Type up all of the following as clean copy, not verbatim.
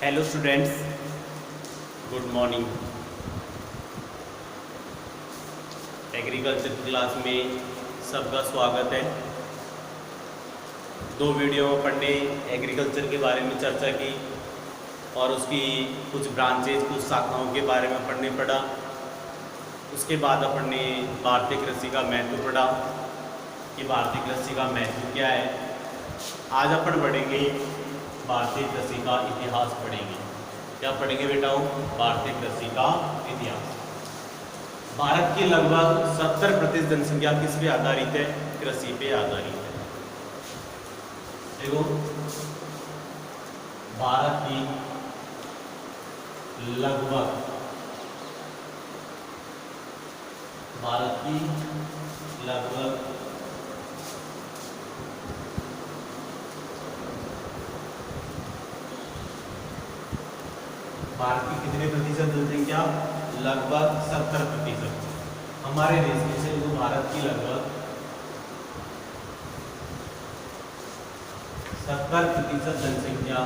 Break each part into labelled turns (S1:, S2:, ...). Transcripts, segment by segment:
S1: Hello students, good morning. Agriculture class में सबका स्वागत है। दो वीडियो में अपन ने एग्रीकल्चर के बारे में चर्चा की और उसकी कुछ ब्रांचेज, कुछ शाखाओं के बारे में अपन ने पढ़ा। उसके बाद अपन ने भारतीय कृषि का महत्व पढ़ा कि भारतीय कृषि का महत्व क्या है। आज अपन पढ़ेंगे भारतीय कृषि का इतिहास पढ़ेंगे। क्या पढ़ेंगे बेटाओ? भारतीय कृषि का इतिहास। भारत की लगभग 70% जनसंख्या किस पे आधारित है? कृषि पे आधारित है। देखो, भारत की लगभग 70 कितने प्रतिशत जनसंख्या? लगभग 70%। हमारे देश में से जो भारत की लगभग 70% जनसंख्या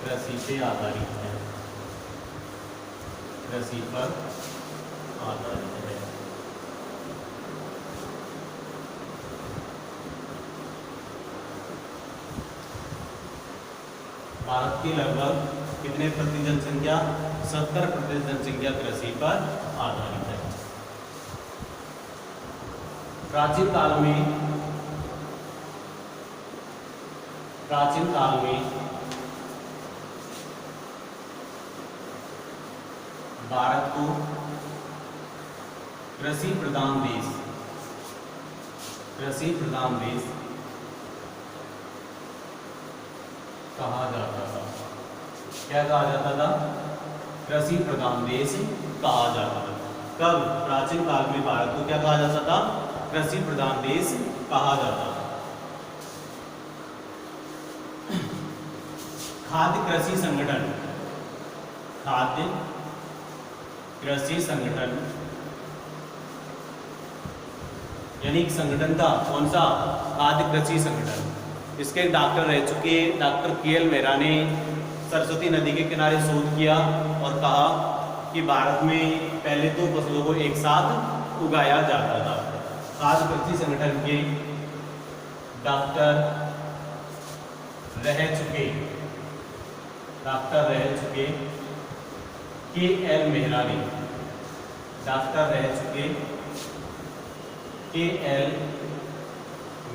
S1: कृषि पे आधारित है, कृषि पर आधारित है। भारत की लगभग कितने प्रतिशत जनसंख्या? 70% जनसंख्या कृषि पर आधारित है। प्राचीन काल में भारत को कृषि प्रधान देश कहा जाता था। क्या कहा जाता था? कृषि प्रधान देश कहा जाता था। कब? प्राचीन काल में भारत को क्या कहा जाता था? कृषि प्रधान देश कहा जाता था। खाद्य कृषि संगठन यानी संगठन था कौन सा? खाद्य कृषि संगठन। इसके डॉक्टर रह चुके डॉक्टर के.एल. मेहरा ने सरस्वती नदी के किनारे शोध किया और कहा कि भारत में पहले तो फसलों को एक साथ उगाया जाता था। खाद्य कृषि संगठन के डॉक्टर रह चुके के.एल. मेहरा ने के.एल.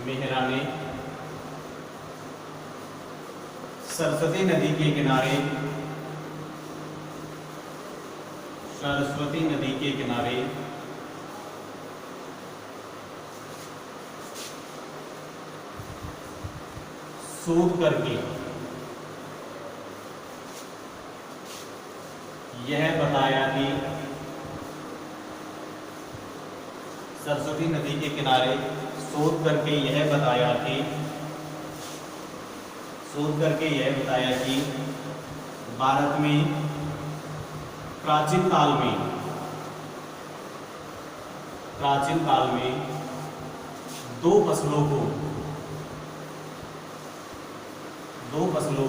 S1: मेहरा ने सरस्वती नदी के किनारे शोध करके यह बताया कि सरस्वती नदी के किनारे शोध करके यह बताया कि भारत में प्राचीन काल में दो फसलों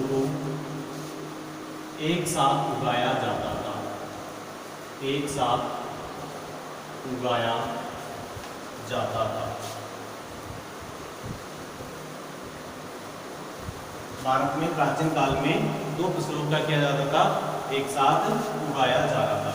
S1: को एक साथ उगाया जाता था। भारत में प्राचीन काल में दो फसलों का किया जाता था, एक साथ उगाया जा रहा था।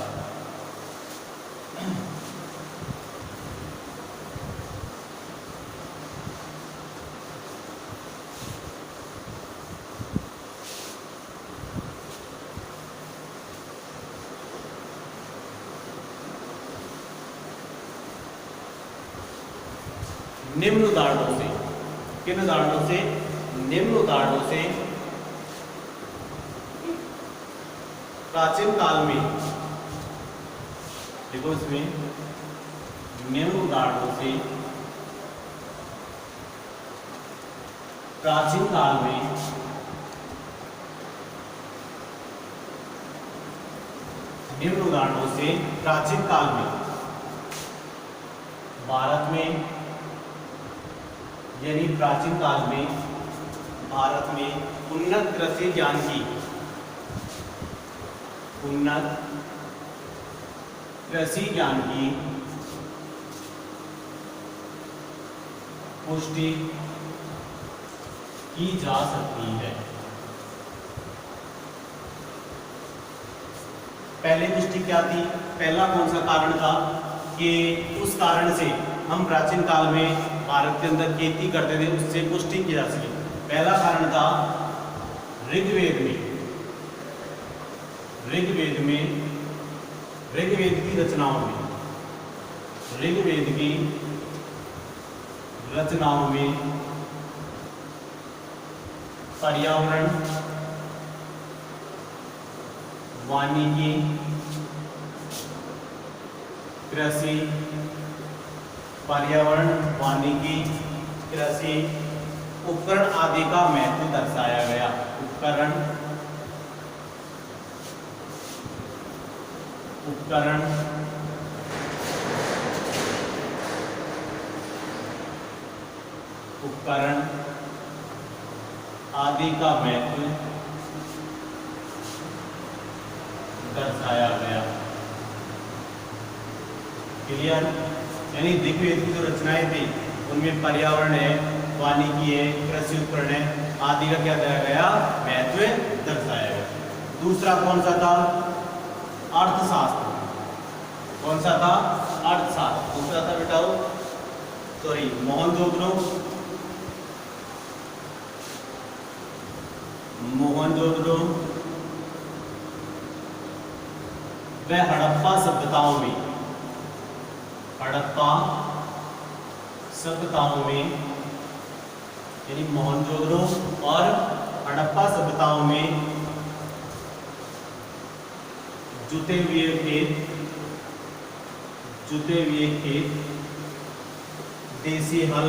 S1: निम्न उदाहरणों से प्राचीन काल में, देखो इसमें निम्न उदाहरणों से प्राचीन काल में भारत में यानी प्राचीन काल में भारत में उन्नत कृषि ज्ञान की पुष्टि की जा सकती है। पहले पुष्टि क्या थी? पहला कौन सा कारण था कि उस कारण से हम प्राचीन काल में भारत के अंदर खेती करते थे, उससे पुष्टि की जा सके। पहला कारण था ऋग्वेद की रचनाओं में पर्यावरण, वानिकी, कृषि, उपकरण आदि का महत्व दर्शाया गया। उपकरण आदि का महत्व दर्शाया गया। क्लियर? यानी ऋग्वेद की जो रचनाएं थी उनमें पर्यावरण है, वानिकी है, कृषि उपकरण है आदि का क्या दिया गया? महत्व दर्शाया गया। दूसरा कौन सा था? अर्थशास्त्र। कौन सा था? अर्थशास्त्र। दूसरा था बेटाओ मोहनजोदड़ो व हड़प्पा सभ्यताओं में यानी मोहनजोदड़ो और हड़प्पा सभ्यताओं में जुते हुए खेत, देसी हल,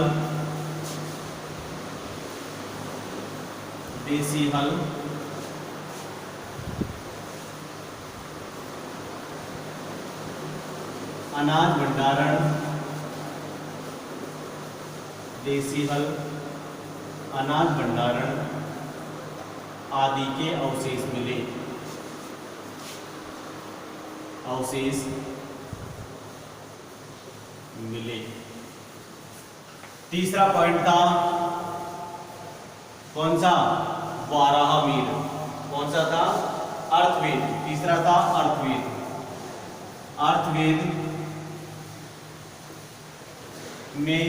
S1: अनाज भंडारण आदि के अवशेष मिले। तीसरा पॉइंट था कौन सा? वाराहमीर। कौन सा था? अर्थवेद। तीसरा था अर्थवेद में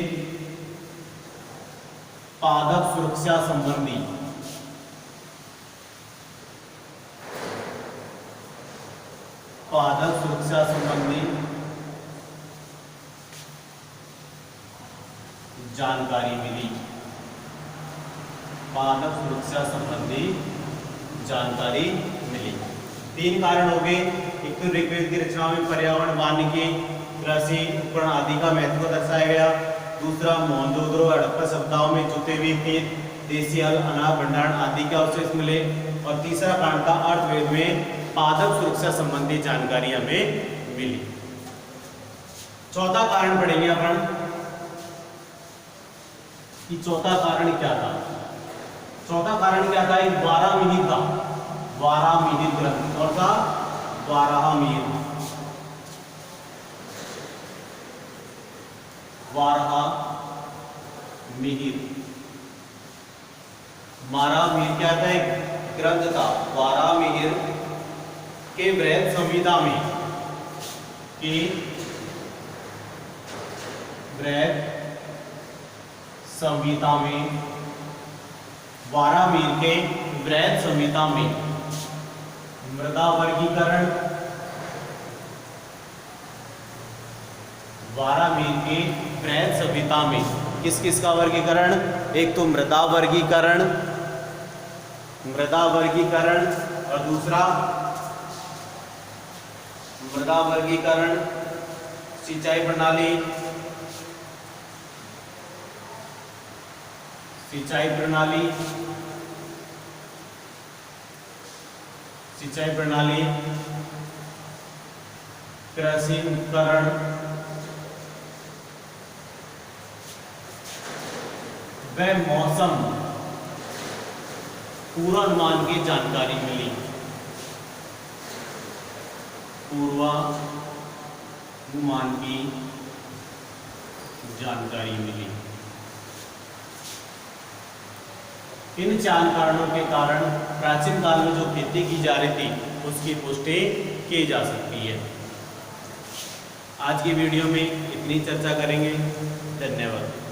S1: पादप सुरक्षा संबंधी जानकारी मिली। तीन कारण हो गए। एक तो ऋग्वेद की रचनाओं में पर्यावरण, वानिकी, कृषि उपकरण आदि का महत्व दर्शाया गया। दूसरा मोहनजोदड़ो हड़प्पा सभ्यताओं में जुते हुए खेत, देसी हल, अनाज भंडारण आदि के अवशेष मिले। और तीसरा कारण था अर्थवेद में पादप सुरक्षा संबंधी जानकारी हमें मिली। चौथा कारण पढ़ेंगे अपन कि चौथा कारण क्या था। चौथा कारण क्या था? एक वाराहमीर था, वाराहमीर ग्रंथ। और था वाराहमीर क्या था? एक ग्रंथ था वाराहमीर के बृहद संहिता में वाराहमीर के बृहद संहिता में मृदा वर्गीकरण, वाराहमीर के बृहद संहिता में किस किस का वर्गीकरण? एक तो मृदा वर्गीकरण और दूसरा मृदा वर्गीकरण, सिंचाई प्रणाली, कृषि उपकरण व मौसम पूर्वानुमान की जानकारी मिली। पूर्वानुमान की जानकारी मिली। इन 4 कारणों के कारण प्राचीन काल में जो खेती की जा रही थी उसकी पुष्टि की जा सकती है। आज की वीडियो में इतनी चर्चा करेंगे। धन्यवाद।